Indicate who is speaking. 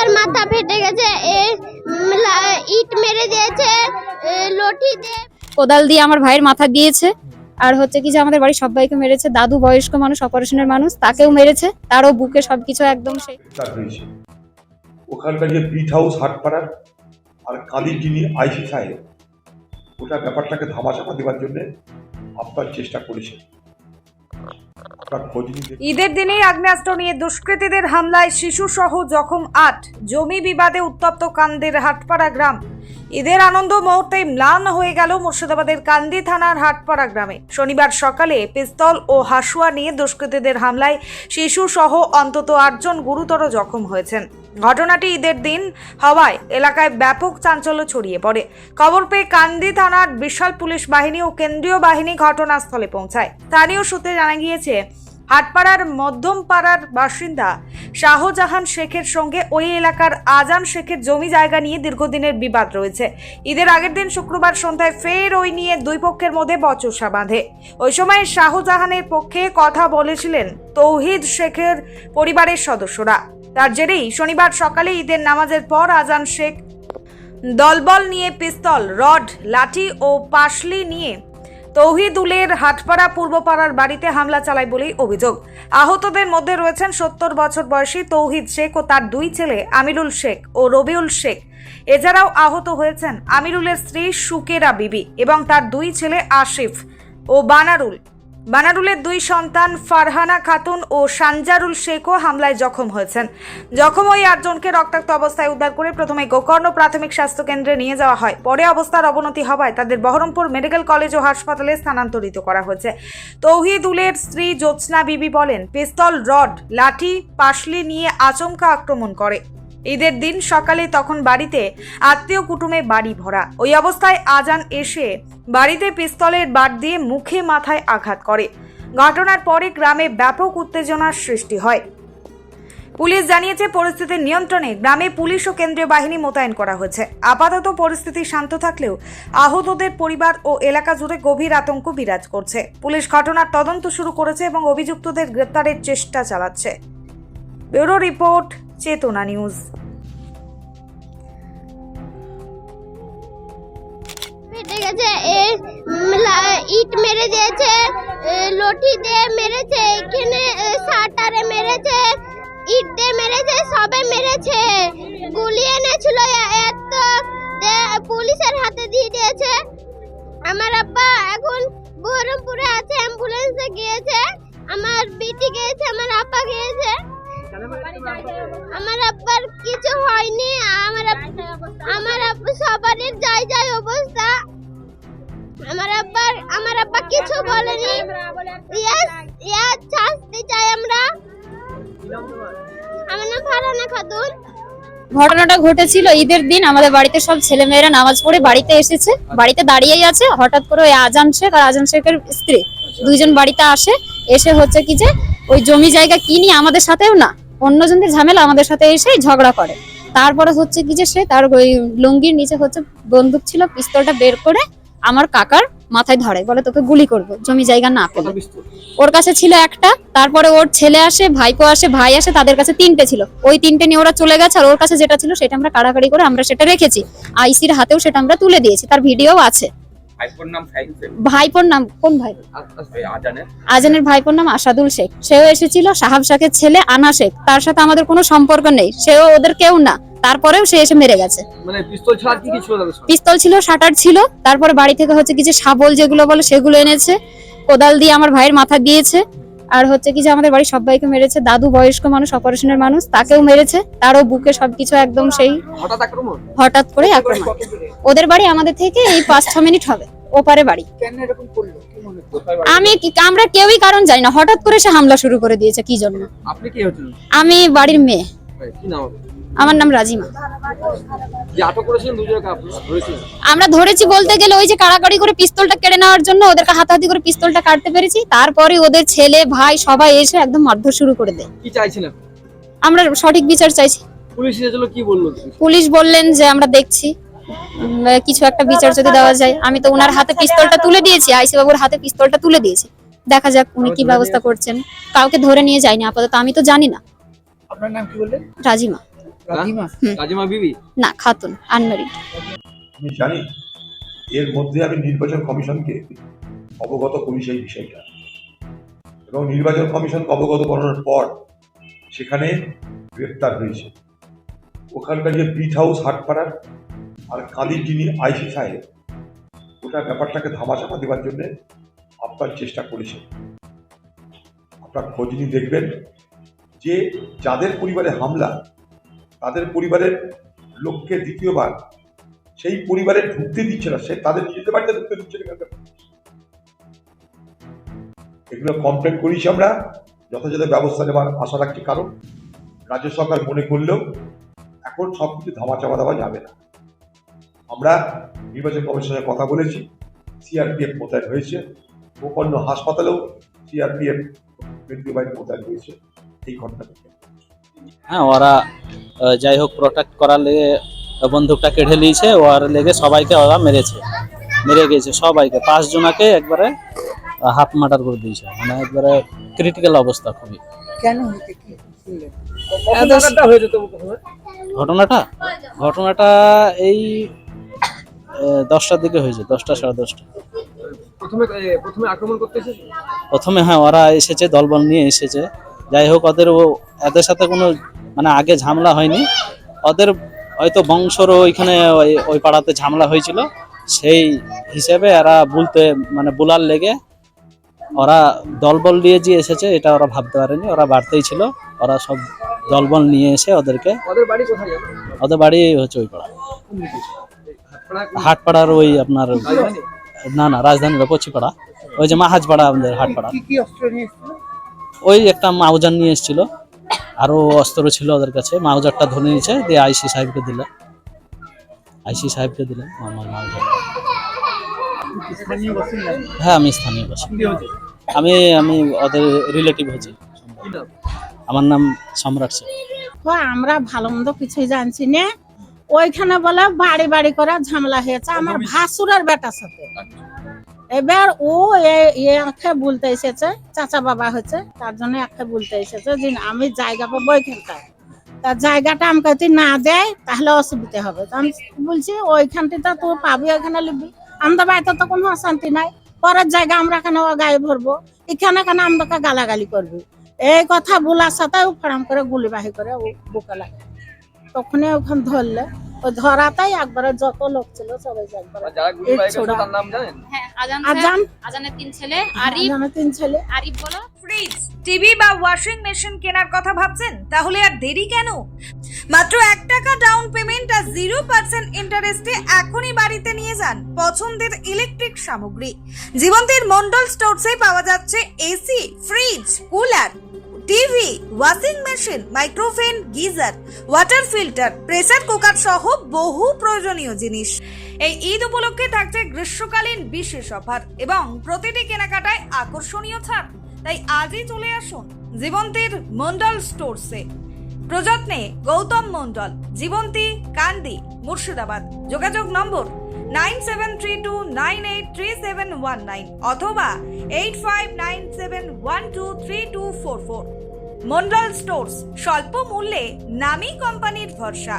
Speaker 1: আব্বার মাথা ফেটে গেছে, ইট মেরে দিয়েছে, লঠি দিয়ে
Speaker 2: কোদাল দিয়ে আমার ভাইয়ের মাথা দিয়েছে। আর হচ্ছে কি যে আমাদের বাড়ির সবাইকে মেরেছে, দাদু বয়স্ক মানুষ, অপারেশনের মানুষ, তাকেও মেরেছে, তারও বুকে সবকিছু একদম সেই।
Speaker 3: ওখানকার যে বিট হাউস হাটপাড়ার আর কাঁদির যিনি আইসি সাহেব, ওটা ব্যাপারটাকে ধামাচাপা দেওয়ার জন্য আপনার চেষ্টা করেছে।
Speaker 4: ঈদের দিনেই আগ্নেয়াস্ত্র নিয়ে দুষ্কৃতীদের হামলায় শিশু সহ জখম ৮। জমি বিবাদে উত্তপ্ত কান্দির হাটপাড়া গ্রাম। ঈদের আনন্দ মুহূর্তে ম্লান হয়ে গেল মুর্শিদাবাদের কান্দি থানার হাটপাড়া গ্রামে। শনিবার সকালে পিস্তল ও হাসুয়া নিয়ে দুষ্কৃতীদের হামলায় শিশু সহ অন্তত ৮ জন গুরুতর জখম হয়েছেন। ঘটনাটি ঈদের দিন হওয়ায় এলাকায় ব্যাপক চাঞ্চল্য ছড়িয়ে পড়ে। খবর পেয়ে কান্দি থানার বিশাল পুলিশ বাহিনী ও কেন্দ্রীয় বাহিনী ঘটনাস্থলে পৌঁছায়। স্থানীয় সূত্রে জানা গিয়েছে, হাটপাড়ার মধ্যমপাড়ার বাসিন্দা শাহজাহান শেখের সঙ্গে ওই এলাকার আজান শেখের জমি জায়গা নিয়ে দীর্ঘদিনের বিবাদ রয়েছে। ঈদের আগের দিন শুক্রবার সন্ধ্যায় ফের ওই নিয়ে দুই পক্ষের মধ্যে বচসা বাঁধে। ওই সময় শাহজাহানের পক্ষে কথা বলেছিলেন তৌহিদ শেখের পরিবারের সদস্যরা। তার জেরেই শনিবার সকালে ঈদের নামাজের পর আজান শেখ দলবল নিয়ে পিস্তল, রড, লাঠি ও পাশলি নিয়ে তৌহিদুলের হাটপাড়া পূর্বপাড়ার বাড়িতে হামলা চালায় বলেই অভিযোগ। আহতদের মধ্যে রয়েছেন ৭০ বছর বয়সী তৌহিদ শেখ ও তার দুই ছেলে আমিরুল শেখ ও রবিউল শেখ। এছাড়াও আহত হয়েছেন আমিরুলের স্ত্রী সুকেরা বিবি এবং তার দুই ছেলে আসিফ ও বানারুলের দুই সন্তান ফারহানা খাতুন ও সানজারুল শেখও হামলায় জখম হয়েছেন। জখম ওই ৮ জনকে রক্তাক্ত অবস্থায় উদ্ধার করে প্রথমে গোকর্ণ প্রাথমিক স্বাস্থ্য কেন্দ্রে নিয়ে যাওয়া হয়। পরে অবস্থার অবনতি হওয়ায় তাদের বহরমপুর মেডিকেল কলেজ ও হাসপাতালে স্থানান্তরিত করা হয়েছে। তৌহিদুলের স্ত্রী জ্যোৎস্না বিবি বলেন, পিস্তল, রড, লাঠি, পাশলি নিয়ে আচমকা আক্রমণ করে। ঈদের দিন সকালে তখন বাড়িতে আত্মীয় কুটুমে বাড়ি ভরা। ওই অবস্থায় আজান এসে বাড়িতে পিস্তলের বাট দিয়ে মুখে মাথায় আঘাত করে। ঘটনার পরে গ্রামে ব্যাপক উত্তেজনার সৃষ্টি হয়। পুলিশ জানিয়েছে, পরিস্থিতি নিয়ন্ত্রণে গ্রামে পুলিশ ও কেন্দ্রীয় বাহিনী মোতায়েন করা হয়েছে। আপাতত পরিস্থিতি শান্ত থাকলেও আহতদের পরিবার ও এলাকা জুড়ে গভীর আতঙ্ক বিরাজ করছে। পুলিশ ঘটনার তদন্ত শুরু করেছে এবং অভিযুক্তদের গ্রেপ্তারের চেষ্টা চালাচ্ছে। ব্যুরো রিপোর্ট, চেতনা নিউজ।
Speaker 1: ফেটে গেছে, ইট মেরে দিয়েছে, লঠি দিয়ে মেরেছে, এখানে শাটারে মেরেছে, ইট দিয়ে মেরেছে, সবে মেরেছে, গুলি এনেছিল, এত পুলিশের হাতে দিয়ে দিয়েছে। আমার আব্বা এখন বহরমপুরে আছে, অ্যাম্বুলেন্সে গিয়েছে, আমার বিটি গিয়েছে, আমার আব্বা গিয়েছে। আমার আব্বার কিছু হয়নি, আমার আব্বা সবারই যাই অবস্থা। আমার আব্বা কিছু বলেনি। শাস্তি চাই আমরা। আমার নাম ফারহানা খাতুন।
Speaker 2: ঘটনাটা ঘটেছিল ঈদের দিন। আমাদের বাড়িতে সব ছেলেমেয়েরা নামাজ পড়ে বাড়িতে এসেছে, বাড়িতে দাঁড়িয়েই আছে। হঠাৎ করে ওই আজান শেখ আর আজান শেখের স্ত্রী দুইজন বাড়িতে আসে। এসে হচ্ছে কি যে ওই জমি জায়গা কি নিয়ে আমাদের সাথেও না, অন্যজনদের ঝামেলা, আমাদের সাথে এসে ঝগড়া করে। তারপরে হচ্ছে কি যে সে তার ওই লুঙ্গির নিচে হচ্ছে বন্দুক ছিল, পিস্তলটা বের করে আমার কাকার মাথায় ধরে, বলে তোকে গুলি করবো জমি জায়গা না পেলে। ওর কাছে ছিল একটা, তারপরে ওর ছেলে আসে, ভাইপো আসে, ভাই আসে, তাদের কাছে 3টে ছিল। ওই 3টে নিয়ে ওরা চলে গেছে। আর ওর কাছে যেটা ছিল সেটা আমরা কাড়াকাড়ি করে আমরা সেটা রেখেছি। আইসির হাতেও সেটা আমরা তুলে দিয়েছি, তার ভিডিও আছে। ভাইপোর নাম কোন ভাই? আজানের ভাইপোর নাম আসাদুল শেখ। সেও এসেছিল, সাহাব শেখের ছেলে আনা শেখ, তার সাথে আমাদের কোনো সম্পর্ক নেই, সেও ওদের কেউ না। তারপরেও সে এসে মেরে গেছে।
Speaker 5: মানে পিস্তল ছাড়া কি ছিল?
Speaker 2: পিস্তল ছিল, শাটার ছিল, তারপরে বাড়ি থেকে হচ্ছে কি যে শাবল যেগুলো বলে সেগুলো এনেছে, কোদাল দিয়ে আমার ভাইয়ের মাথা দিয়েছে। আর হচ্ছে কি যে আমাদের বাড়ির সবাইকে মেরেছে, দাদু বয়স্ক মানুষ, অপারেশনের মানুষ, তাকেও মেরেছে, তারও বুকে সবকিছু একদম সেই। হঠাৎ করে আক্রমণ। ওদের বাড়ি আমাদের থেকে এই 5-6 মিনিট হবে, ওপারে বাড়ি। আমরা কেউই কারণ জানি না, হঠাৎ করে সে হামলা শুরু করে দিয়েছে। কি জন্য? আমি বাড়ির মেয়ে। আমার নাম রাজিমা। আমরা ধরেছি বলতে গেলে ওই যে কাড়াকাড়ি করে পিস্তলটা কেড়ে নেওয়ার জন্য, ওদেরকে হাতাহাতি করে পিস্তলটা কাটতে পেরেছি। তারপরে ওদের ছেলে ভাই সবাই এসে একদম মারধর শুরু করে দেয়।
Speaker 5: কি চাইছিলেন?
Speaker 2: আমরা সঠিক বিচার চাইছি।
Speaker 5: পুলিশ এসেছিল, কি বললো?
Speaker 2: পুলিশ বললেন যে আমরা দেখছি কিছু একটা বিচার যদি দেওয়া যায়। আমি তো ওনার হাতে পিস্তলটা তুলে দিয়েছি, আইসি বাবুর হাতে পিস্তলটা তুলে দিয়েছি। দেখা যাক উনি কি ব্যবস্থা করছেন। কাউকে ধরে নিয়ে যায়নি আপাতত, আমি তো জানি না।
Speaker 5: আপনার নাম কি বললেন?
Speaker 2: রাজিমা।
Speaker 5: কাজিমা বিবি?
Speaker 2: না, খাতুন, আনম্যারিড।
Speaker 3: আমি জানি এর মধ্যে আমি নির্বাচন কমিশনকে অবগত করি সেই বিষয়টা, এবং নির্বাচন কমিশনকে অবগত করানোর পর সেখানে গ্রেপ্তার হয়েছে। ওখানকার যে পিট হাউস হাটপাড়ার আর কাদির যিনি আইসি সাহেব, ওটা ব্যাপারটাকে ধামাচাপা দেওয়ার জন্য আপনার চেষ্টা করেছেন। আপনার খোঁজ নিয়ে দেখবেন যে যাদের পরিবারে হামলা, তাদের পরিবারের লোককে দ্বিতীয়বার সেই পরিবারে ঢুকতে দিচ্ছে না, সে তাদের নিজেদের বাড়িতে ঢুকতে দিচ্ছে না। এগুলো কমপ্লেন করেছি আমরা, যথাযথ ব্যবস্থা নেওয়ার আশা রাখছি। কারণ রাজ্য সরকার মনে করলেও এখন সবকিছু ধামাচাপা দেওয়া যাবে না। আমরা নির্বাচন কমিশনের কথা বলেছি, সিআরপিএফ মোতায়েন হয়েছে, গোকর্ণ হাসপাতালেও সিআরপিএফ কেন্দ্রীয় বাহিনী মোতায়েন হয়েছে এই ঘটনাটা।
Speaker 6: হ্যাঁ, ওরা যাই হোক প্রোটেক্ট করার লেগে বন্দুকটা কেড়ে নিয়েছে, ওর লেগে সবাইকে ওরা মেরে গেছে সবাইকে, 5 জনাকে একবারে হাফ মার্ডার করে দিয়েছে, মানে একবারে ক্রিটিক্যাল অবস্থা খুবই।
Speaker 7: কেন হয়েছে কি শুনলেন?
Speaker 5: কখন নাগাদটা হয়েছে তো প্রথমে?
Speaker 6: ঘটনাটা এই 10টার দিকে হয়েছে, 10টা সাড়ে 10টা।
Speaker 5: প্রথমে আক্রমণ করতে এসেছে?
Speaker 6: প্রথমে হ্যাঁ, ওরা এসেছে, দলবল নিয়ে এসেছে। যাই হোক এদের সাথে কোনো মানে আগে ঝামেলা হয়নি, ওদের হয়তো বংশর ওইখানে ওই পাড়াতে ঝামেলা হয়েছিল, সেই হিসেবে এরা বুলার লেগে ওরা দলবল নিয়ে যে এসেছে এটা ওরা ভাবতে পারেনি, ওরা বাড়তেই ছিল। ওরা সব দলবল নিয়ে এসে
Speaker 5: ওদের বাড়ি কোথায় জানো?
Speaker 6: ওদের বাড়ি হচ্ছে ওই পাড়া, হাটপাড়ার ওই আপনার না রাজধানীর পশ্চিমপাড়া, ওই যে মাহাজপাড়া আমাদের হাটপাড়া।
Speaker 7: কি অস্ত্র নিয়ে এসেছিল?
Speaker 6: ওই একটা মাউজার নিয়ে এসেছিল, আরো অস্ত্র ছিল ওদের কাছে। মাউজারটা ধরে নিয়েছে, দিয়ে আইসি সাহেবকে দিলে আমার মাউজার।
Speaker 7: স্থানীয় বাসিন্দা?
Speaker 6: হ্যাঁ, আমি স্থানীয় বাসিন্দা। আমি ওদের রিলেটিভ হচ্ছি। আমার নাম সম্রাট সিং।
Speaker 7: আমরা ভালো মন্দ কিছুই জানছি না। ওইখানে বলে বাড়ি করে ঝামেলা হয়েছে আমার ভাসুরের বেটার সাথে। এবার ও একে বলতে এসেছে, চাচা বাবা হচ্ছে, তার জন্য একে বলতে এসেছে যে আমি জায়গা পাবো ওইখানটায়, তার জায়গাটা আমাকে যদি না দেয় তাহলে অসুবিধা হবে। আমি বলছি ওইখানটা তুই পাবি, ওইখানে লিখবি, আমাদের বাড়িতে তো কোনো অশান্তি নাই, পরের জায়গা আমরা কেন গায়ে ভরবো, এখানে কেন আমাদেরকে গালাগালি করবি। এই কথা বলার সাথে ফাড়াম করে গুলিবাহি করে ও বুকে লাগে। তখনই ওখানে ধরলে, ওই ধরাতেই একবারে যত লোক ছিল সবাই
Speaker 2: আজানের 3 ছেলে, আরিফ বলো।
Speaker 4: ফ্রিজ, টিভি বা ওয়াশিং মেশিন কেনার কথা ভাবছেন? তাহলে আর দেরি কেন? মাত্র 1 টাকা ডাউন পেমেন্ট আর 0% ইন্টারেস্টে এখনই বাড়িতে নিয়ে যান পছন্দের ইলেকট্রিক সামগ্রী। জীবন্তীর মন্ডল স্টোরসে পাওয়া যাচ্ছে AC, fridge, cooler, TV, washing machine, micro oven, geyser, water filter, pressure cooker সহ বহু প্রয়োজনীয় জিনিস। এই ঈদ উপলক্ষে থাকছে গ্রীষ্মকালীন বিশেষ অফার এবং প্রতিটি কেনাকাটায় আকর্ষণীয় ছাড়। তাই আজই চলে আসুন জীবন্তীর মন্ডল স্টোরসে। প্রযত্নে গৌতম মন্ডল, জীবন্তী, কান্দি, মুর্শিদাবাদ। যোগাযোগ নম্বর 9732983719 অথবা 8597123244। মন্ডল স্টোরস, স্বল্প মূল্যে নামী কোম্পানির ভরসা।